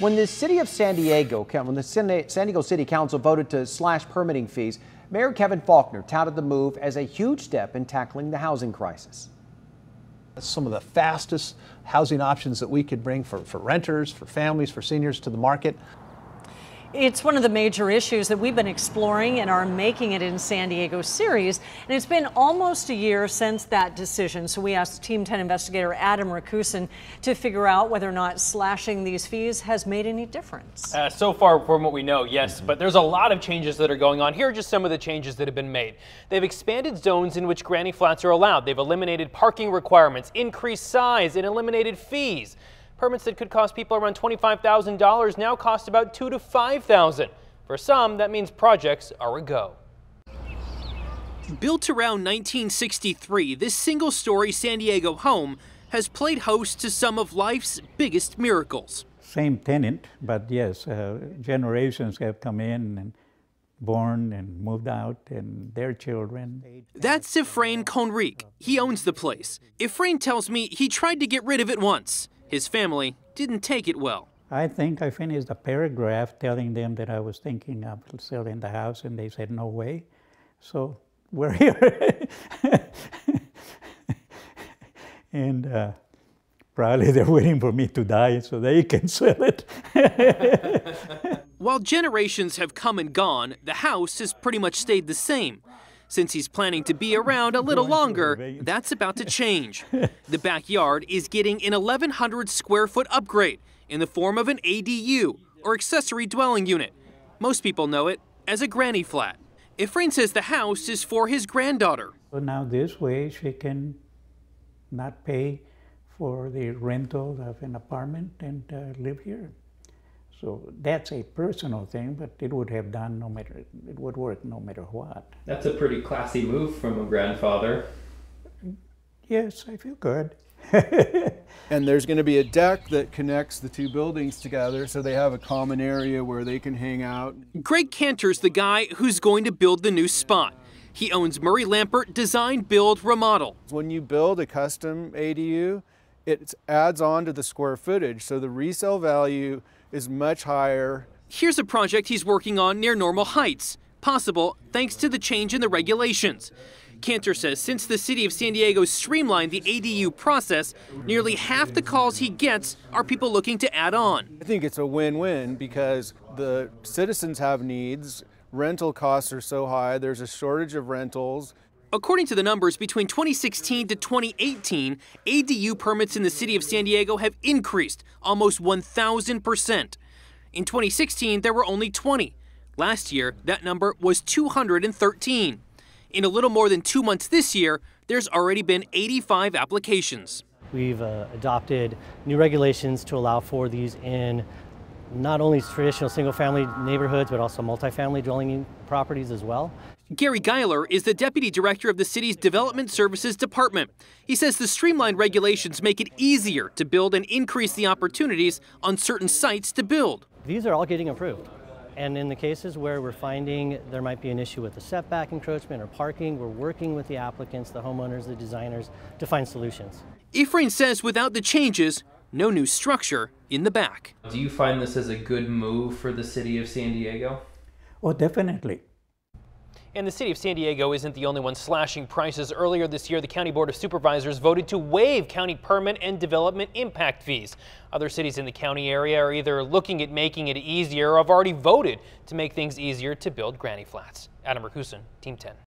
When the city of San Diego, when the San Diego City Council voted to slash permitting fees, Mayor Kevin Faulconer touted the move as a huge step in tackling the housing crisis. That's some of the fastest housing options that we could bring for renters, for families, for seniors to the market. It's one of the major issues that we've been exploring in our Making It in San Diego series, and it's been almost a year since that decision. So we asked Team 10 investigator Adam Rakusin to figure out whether or not slashing these fees has made any difference. So far, from what we know, yes, but there's a lot of changes that are going on. Here are just some of the changes that have been made. They've expanded zones in which granny flats are allowed. They've eliminated parking requirements, increased size, and eliminated fees. Permits that could cost people around $25,000 now cost about $2,000 to $5,000. For some, that means projects are a go. Built around 1963, this single-story San Diego home has played host to some of life's biggest miracles. Same tenant, but yes, generations have come in and born and moved out, and their children. That's Efrain Conrique. He owns the place. Efrain tells me he tried to get rid of it once. His family didn't take it well. I think I finished a paragraph telling them that I was thinking of selling the house, and they said, no way. So we're here. And probably they're waiting for me to die so they can sell it. While generations have come and gone, the house has pretty much stayed the same. Since he's planning to be around a little longer, that's about to change. The backyard is getting an 1,100 square foot upgrade in the form of an ADU, or accessory dwelling unit. Most people know it as a granny flat. Efrain says the house is for his granddaughter. So now this way she can not pay for the rental of an apartment and live here. So that's a personal thing, but it would have done no matter, it would work no matter what. That's a pretty classy move from a grandfather. Yes, I feel good. And there's going to be a deck that connects the two buildings together, so they have a common area where they can hang out. Greg Cantor's the guy who's going to build the new spot. He owns Murray Lampert Design, Build, Remodel. When you build a custom ADU, it adds on to the square footage, so the resale value is much higher. Here's a project he's working on near Normal Heights, possible thanks to the change in the regulations. Cantor says since the city of San Diego streamlined the ADU process, nearly half the calls he gets are people looking to add on. I think it's a win-win because the citizens have needs, rental costs are so high, there's a shortage of rentals. According to the numbers, between 2016 to 2018, ADU permits in the city of San Diego have increased almost 1,000%. In 2016, there were only 20. Last year, that number was 213. In a little more than 2 months this year, there's already been 85 applications. We've adopted new regulations to allow for these in not only traditional single-family neighborhoods, but also multifamily dwelling properties as well. Gary Geiler is the deputy director of the city's Development Services Department. He says the streamlined regulations make it easier to build and increase the opportunities on certain sites to build. These are all getting approved. And in the cases where we're finding there might be an issue with the setback encroachment or parking, we're working with the applicants, the homeowners, the designers to find solutions. Efrain says without the changes, no new structure in the back. Do you find this as a good move for the city of San Diego? Oh, definitely. And the city of San Diego isn't the only one slashing prices. Earlier this year, the County Board of Supervisors voted to waive county permit and development impact fees. Other cities in the county area are either looking at making it easier or have already voted to make things easier to build granny flats. Adam Rakusin, Team 10.